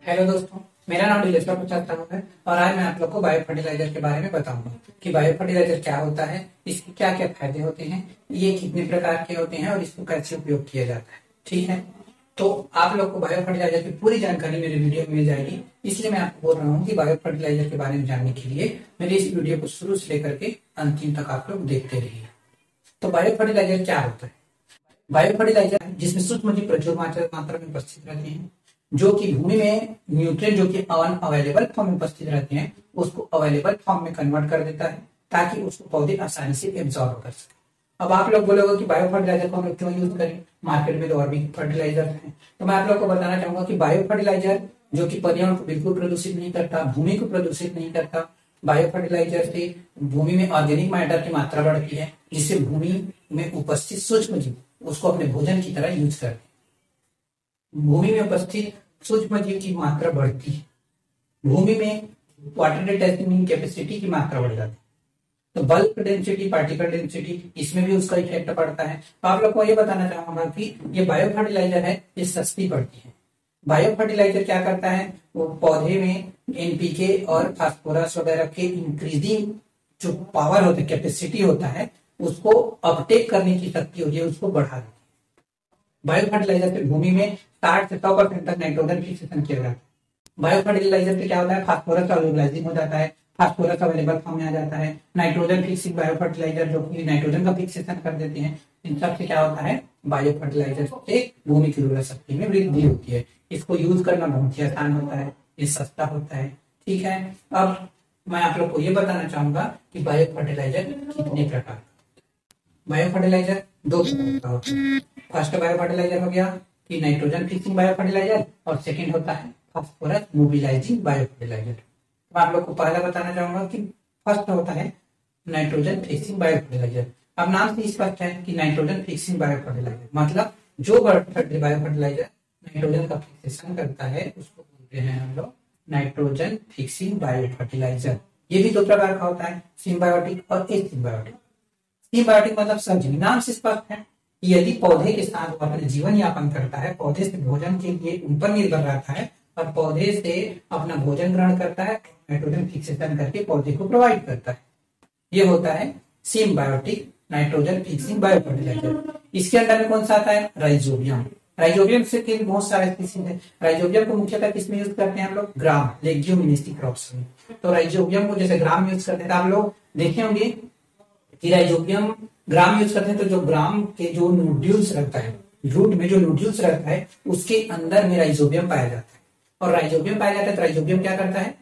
Hello दोस्तों, मेरा नाम दिलेश्वर प्रसाद है और आज मैं आप लोग को बायो फर्टिलाइजर के बारे में बताऊंगा कि बायो फर्टिलाइजर क्या होता है, इसके क्या क्या फायदे होते हैं, ये कितने प्रकार के होते हैं और इसको कैसे उपयोग किया जाता है। ठीक है, तो आप लोग को बायो फर्टिलाइजर की पूरी जानकारी मेरे वीडियो में मिल जाएगी। इसलिए मैं आपको बोल रहा हूँ कि बायो फर्टिलाइजर के बारे में जानने के लिए मेरे इस वीडियो को शुरू से लेकर के अंतिम तक आप लोग देखते रहिए। तो बायो फर्टिलाइजर क्या होता है? बायो फर्टिलाइजर जिसमें सूक्ष्म जीव प्रचुर मात्रा में उपस्थित रहते हैं, जो कि भूमि में न्यूट्रिएंट जो कि अवेलेबल फॉर्म में उपस्थित रहते हैं उसको अवेलेबल फॉर्म में कन्वर्ट कर देता है ताकि उसको पौधे आसानी से एब्जॉर्ब कर सके। अब आप लोग बोलोगे कि बायो फर्टिलाइजर को हम लोग क्यों यूज करें, मार्केट में तो और भी फर्टिलाइजर हैं। तो मैं आप लोग को बताना चाहूंगा कि बायो फर्टिलाइजर जो कि पर्यावरण को बिल्कुल प्रदूषित नहीं करता, भूमि को प्रदूषित नहीं करता। बायो फर्टिलाइजर से भूमि में ऑर्गेनिक मैटर की मात्रा बढ़ती है, जिससे भूमि में उपस्थित सूक्ष्म जीव उसको अपने भोजन की तरह यूज करते हैं। भूमि में उपस्थित सूक्ष्म जीव की मात्रा बढ़ती है, भूमि में वाटर रिटेंशन कैपेसिटी की मात्रा बढ़ जाती है। तो बल्क डेंसिटी, पार्टिकल डेंसिटी, इसमें भी उसका इफेक्ट पड़ता है। तो आप लोग को ये बताना चाहूंगा कि ये बायो फर्टिलाइजर है, ये सस्ती पड़ती है। बायो फर्टिलाइजर क्या करता है, वो पौधे में एनपीके और फास्फोरस वगैरह के इंक्रीजिंग जो पावर होता है, कैपेसिटी होता है, उसको अपटेक करने की शक्ति होती है, उसको बढ़ा देती है। बायो फर्टिलाइजर से भूमि में 60 से 100% तक नाइट्रोजन फिक्सेशन किया जाता है। बायो फर्टिलाइजर से क्या होता है, फास्फोरस सॉल्युबलाइजिंग हो जाता है, फास्फोरस अवेलेबल फॉर्म में आ जाता है। नाइट्रोजन फिक्सिंग बायो फर्टिलाइजर जो कि नाइट्रोजन का फिक्सेशन कर देते हैं। इन सब से क्या होता है, बायो फर्टिलाइजर से भूमि की उर्वरा शक्ति में वृद्धि होती है। इसको यूज करना बहुत ही आसान होता है, ये सस्ता होता है। ठीक है, अब मैं आप लोग को ये बताना चाहूंगा कि बायो फर्टिलाइजर कितने प्रकार। बायो फर्टिलाइजर दो प्रकार का होता है। फर्स्ट बायो फर्टिलाइजर हो गया कि नाइट्रोजन फिक्सिंग बायो फर्टिलाइजर, और सेकंड होता है फास्फोरस मोबिलाइजिंग बायो फर्टिलाइजर। मैं आप लोग को पहला बताना चाहूंगा कि फर्स्ट होता है नाइट्रोजन फिक्सिंग बायो फर्टिलाइजर। अब नाम से स्पष्ट है कि नाइट्रोजन फिक्सिंग बायो फर्टिलाइजर मतलब जो बायो फर्टिलाइजर नाइट्रोजन का फिक्सेशन करता है उसको बोलते हैं हम लोग नाइट्रोजन फिक्सिंग बायो फर्टिलाइजर। ये भी दो प्रकार का होता है, सिम्बायोटिक और एसिम्बायोटिक। सिम्बायोटिक मतलब सजीव, नाम से स्पष्ट है कि यदि पौधे के साथ वो अपने जीवन यापन करता है, पौधे से भोजन के लिए उन पर निर्भर रहता है और पौधे से अपना भोजन ग्रहण करता है, नाइट्रोजन फिक्सेशन करके पौधे को प्रोवाइड करता है, ये होता है symbiotic nitrogen fixing bio fertiliser. इसके अंदर में कौन सा आता है, राइजोबियम। राइजोबियम से के बहुत सारे स्पीसीज है। राइजोबियम को मुख्यतः किसमें यूज करते हैं हम लोग, ग्राम लेग्यूमिनेसी क्रॉप्स में। तो राइजोबियम को जैसे ग्राम यूज करते हैं, आप लोग देखे होंगे कि राइजोबियम ग्राम यूज करते हैं, तो जो ग्राम के जो नोड्यूल्स रहता है, रूट में जो नोड्यूल्स रहता है उसके अंदर में राइजोबियम पाया जाता है। और राइजोबियम पाया जाता है तो राइजोबियम क्या करता है,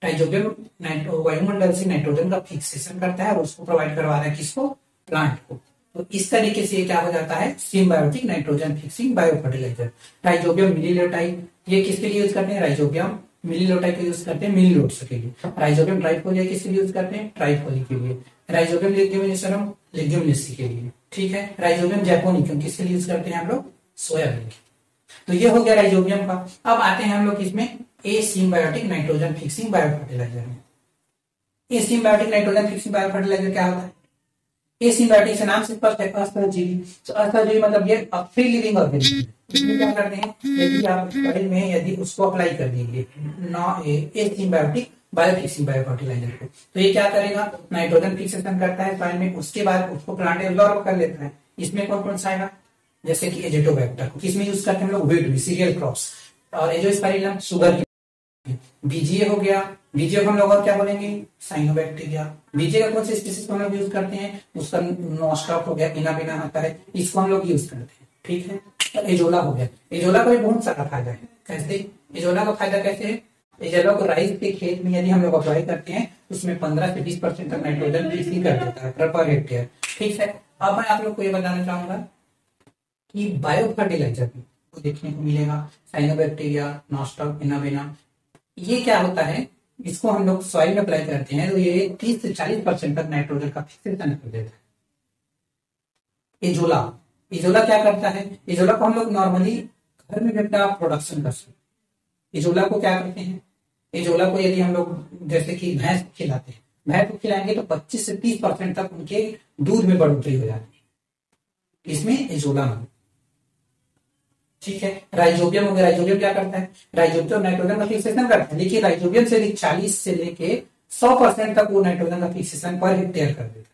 राइजोबियम वायुमंडल से नाइट्रोजन का फिक्सेशन करता है और उसको प्रोवाइड करवाता है किसको, प्लांट को। तो इस तरीके से क्या हो जाता है, symbiotic nitrogen fixing bio fertiliser. Rhizobium मिलीलोटाइड, ये किसके लिए यूज करते हैं, राइजोबियम मिलीलोटाइड को यूज करते हैं मिलीलोट्स के लिए। राइजोबियम ट्राइफोलिया किसके लिए यूज करते हैं, ट्राइफोली के लिए। राइजोबियम लेग्यूमिनेसरम लेग्यूमिनेसी के लिए। ठीक है, राइजोबियम जैपोनिकम किसके लिए यूज करते हैं हम लोग, सोयाबीन के। तो ये हो गया राइजोबियम का। अब आते हैं हम लोग इसमें asymbiotic nitrogen fixing bio fertiliser में। Asymbiotic nitrogen fixing bio fertiliser क्या होता है, एसिम्बायोटिक से नाम से स्पष्ट है, असहजीवी। तो असहजीवी मतलब ये फ्री लिविंग ऑर्गेनिज्म। इसमें क्या करते हैं, यदि आप शरीर में यदि उसको अप्लाई कर दीजिए asymbiotic bio fixing bio fertiliser को, तो ये क्या करेगा, नाइट्रोजन फिक्सेशन करता है सॉइल में, उसके बाद उसको प्लांट एब्जॉर्ब कर लेता है। इसमें कौन कौन सा आएगा, जैसे कि एजेटोबैक्टर को किसमें यूज करते हैं हम लोग, व्हीट में, सीरियल क्रॉप्स। और एजोस्पाइरिलम शुगर की। बीजीए हो गया, बीजीए को हम लोग और क्या बोलेंगे, साइनोबैक्टीरिया। बीजीए का कौन से स्पीसीज को हम लोग यूज करते हैं, उसका नॉस्टॉप हो गया, बिना बिना आता है, इसको हम लोग यूज करते हैं। ठीक है, एजोला हो गया। एजोला का भी बहुत सारा फायदा है। कैसे, एजोला का फायदा कैसे है, एजोला को राइस के खेत में यदि हम लोग अप्लाई करते हैं उसमें 15 से 20% तक नाइट्रोजन फिक्सिंग कर देता है पर हेक्टेयर। ठीक है, अब मैं आप लोग को ये बताना चाहूंगा कि बायो फर्टिलाइजर को देखने को मिलेगा साइनोबैक्टीरिया, नॉस्टॉप, इनाबिना। ये क्या होता है, इसको हम लोग सॉइल में अप्लाई करते हैं तो ये 30 से 40% तक नाइट्रोजन का फिक्सेशन कर देता है। एजोला, एजोला क्या करता है, एजोला को हम लोग नॉर्मली घर में भी अपना प्रोडक्शन कर सकते हैं। एजोला को क्या करते हैं, एजोला को यदि हम लोग जैसे कि भैंस को खिलाते हैं, भैंस को खिलाएंगे तो 25 से 30% तक उनके दूध में बढ़ोतरी हो जाती है। इसमें एजोला में ठीक है। राइजोबियम हो गया, राइजोबियम क्या करता है, राइजोबियम तो नाइट्रोजन का फिक्सेशन करता है, लेकिन राइजोबियम से भी 40 से लेके 100% तक वो नाइट्रोजन का फिक्सेशन पर हेक्टेयर कर देता है।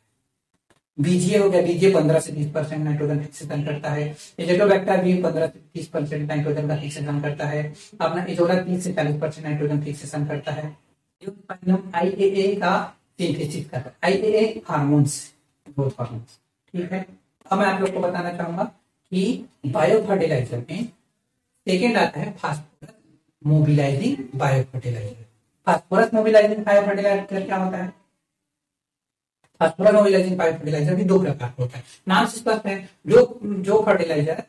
बीजीए हो गया, बीजीए 15 से 20% नाइट्रोजन फिक्सेशन करता है। एजेटोबैक्टर भी 15 से 30% नाइट्रोजन का फिक्सेशन करता है। अपना इजोला 30 से 40% नाइट्रोजन फिक्सेशन करता है। आईएए का सिंथेसिस करता है, आईएए हार्मोन्स, ग्रोथ हार्मोन्स, ठीक है। अब मैं आप लोग को बताना चाहूंगा कि बायो फर्टिलाइजर में सेकेंड आता है phosphorus mobilising bio fertiliser. Phosphorus mobilising bio fertiliser क्या होता है, फास्फोरस मोबिलाइजिंग बायो फर्टिलाइजर भी दो प्रकार का होता है, नाम से स्पष्ट है। जो फर्टिलाइजर,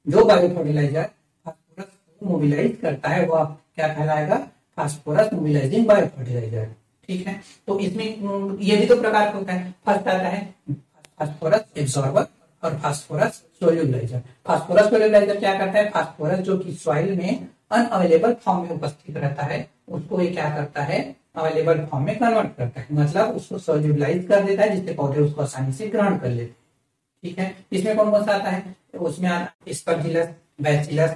जो बायो फर्टिलाइजर फास्फोरस को मोबिलाइज करता है वो आप क्या कहलाएगा, फास्फोरस मोबिलाइजिंग बायो फर्टिलाइजर, ठीक है। तो इसमें ये भी दो प्रकार का होता है। फर्स्ट आता है फास्फोरस एब्जॉर्बर और फास्फोरस सोल्यूलाइजर। फास्फोरस सोल्यूलाइजर क्या करता है, फास्फोरस जो कि सॉइल में अनअवेलेबल फॉर्म में उपस्थित रहता है उसको ये क्या करता है, अवेलेबल फॉर्म में कन्वर्ट करता है, मतलब उसको सोल्यूलाइज कर देता है जिससे पौधे उसको आसानी से ग्रहण कर लेते हैं, ठीक है। इसमें कौन कौन सा आता है, उसमें एस्परजिलस, बैसिलस।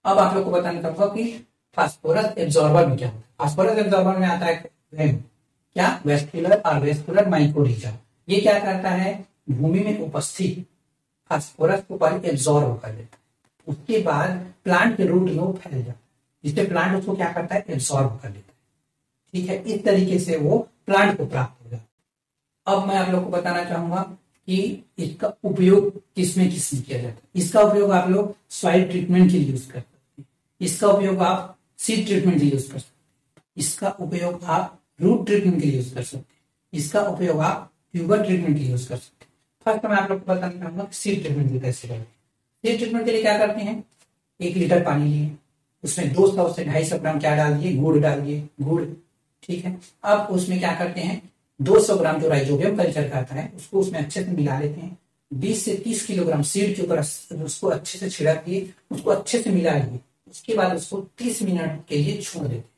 अब आप लोग को बताना चाहूंगा कि फास्फोरस एब्जॉर्बर में क्या होता है। फास्फोरस एब्जॉर्बर में आता है क्या, वेस्कुलर और वेस्कुलर माइकोरिजा। ये क्या करता है, भूमि में उपस्थित फास्फोरस को पहले एब्जॉर्ब कर लेता है, उसके बाद प्लांट के रूट में वो फैल जाता है, जिससे प्लांट उसको क्या करता है, एब्जॉर्ब कर लेता है, ठीक है। इस तरीके से वो प्लांट को प्राप्त हो जाता है। अब मैं आप लोग को बताना चाहूंगा कि इसका उपयोग किसमें किया जाता है। इसका उपयोग आप लोग सॉइल ट्रीटमेंट के लिए यूज कर सकते हैं, इसका उपयोग आप सीड ट्रीटमेंट के लिए यूज कर सकते हैं, इसका उपयोग आप रूट ट्रीटमेंट के लिए यूज कर सकते हैं, इसका उपयोग आप ट्यूबर ट्रीटमेंट के लिए यूज कर सकते हैं। फर्स्ट मैं आप लोग को बताना चाहूंगा सीड ट्रीटमेंट कैसे करते हैं। सीड ट्रीटमेंट के लिए क्या करते हैं, 1 लीटर पानी लिए, उसमें 200 से 250 ग्राम क्या डाल दिए, गुड़ डाल दिए, गुड़, ठीक है। अब उसमें क्या करते हैं, 200 ग्राम जो राइजोबियम कल्चर का आता है उसको उसमें अच्छे से मिला लेते हैं। 20 से 30 किलोग्राम सीड के ऊपर उसको अच्छे से छिड़क दिए, उसको अच्छे से मिला लिए, उसके बाद उसको 30 मिनट के लिए छोड़ देते हैं,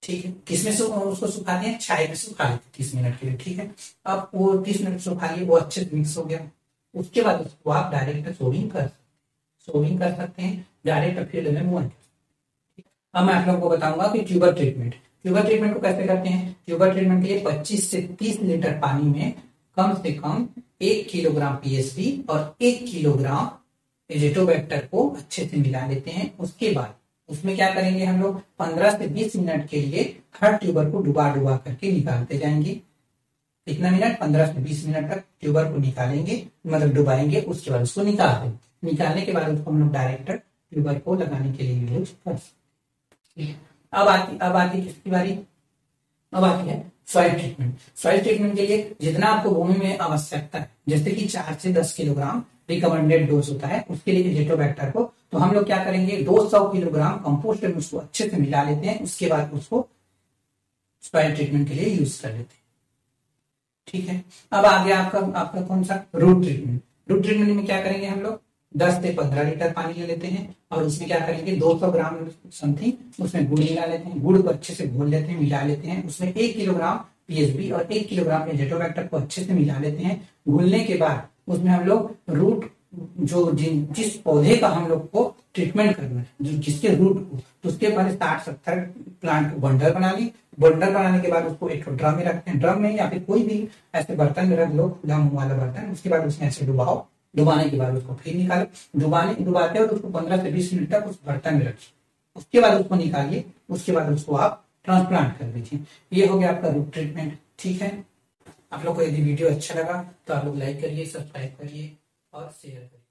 ठीक है। किसमें से उसको सुखाते हैं, छाई में सुखा लेते हैं 30 मिनट के लिए, ठीक है। अब वो 30 मिनट सुखा लिए, वो अच्छे से मिक्स हो गया, उसके बाद उसको आप डायरेक्ट सोविंग कर सकते हैं, डायरेक्ट फील्ड में मूव। अब मैं आप लोगों को बताऊंगा कि ट्यूबर ट्रीटमेंट को कैसे करते हैं। ट्यूबर ट्रीटमेंट के लिए 25 से 30 लीटर पानी में कम से कम 1 किलोग्राम पीएसपी और 1 किलोग्राम एजेटोबैक्टर को अच्छे से मिला लेते हैं। उसके बाद उसमें क्या करेंगे हम लोग, 15 से 20 मिनट के लिए हर ट्यूबर को डुबा करके निकालते जाएंगे। कितना मिनट, 15 से 20 मिनट तक ट्यूबर को निकालेंगे, मतलब डुबाएंगे, उसके बाद उसको निकाल देंगे। निकालने के बाद उसको हम लोग डायरेक्ट ट्यूबर को लगाने के लिए यूज कर सकते हैं। अब आती किसकी बारी, अब आती है सॉइल ट्रीटमेंट। सॉइल ट्रीटमेंट के लिए जितना आपको भूमि में आवश्यकता है, जैसे कि 4 से 10 किलोग्राम रिकमेंडेड डोज होता है, उसके लिए एजेटोबैक्टर को तो हम लोग क्या करेंगे, 200 किलोग्राम कंपोस्ट में उसको अच्छे से मिला लेते हैं, उसके बाद उसको सॉइल ट्रीटमेंट के लिए यूज कर लेते हैं, ठीक है। अब आ गया आपका कौन सा, रूट ट्रीटमेंट। रूट ट्रीटमेंट में क्या करेंगे हम लोग, 10 से 15 लीटर पानी ले लेते हैं और उसमें क्या करेंगे, 200 ग्राम समथिंग उसमें गुड़ मिला लेते हैं, गुड़ को अच्छे से घोल लेते हैं, मिला लेते हैं, उसमें 1 किलोग्राम पीएसबी और 1 किलोग्राम एजेटोबैक्टर को अच्छे से मिला लेते हैं। घुलने के बाद उसमें हम लोग रूट जिस पौधे का हम लोग को ट्रीटमेंट करना है, जो जिसके रूट को, तो उसके पहले 60-70 प्लांट को बंडल बना ली। बंडल बनाने के बाद उसको एक ड्रम में रखते हैं, ड्रम में या फिर कोई भी ऐसे बर्तन में रख लो, खुला मुंह वाला बर्तन, उसके बाद उसमें ऐसे डुबाओ, डुबाने के बाद उसको फिर निकालो, डुबाते और उसको 15 से 20 मिनट तक उस बर्तन में रखिए, उसके बाद उसको निकालिए, उसके बाद उसको आप ट्रांसप्लांट कर दीजिए। ये हो गया आपका रूट ट्रीटमेंट, ठीक है। आप लोग को यदि वीडियो अच्छा लगा तो आप लोग लाइक करिए, सब्सक्राइब करिए और शेयर करिए।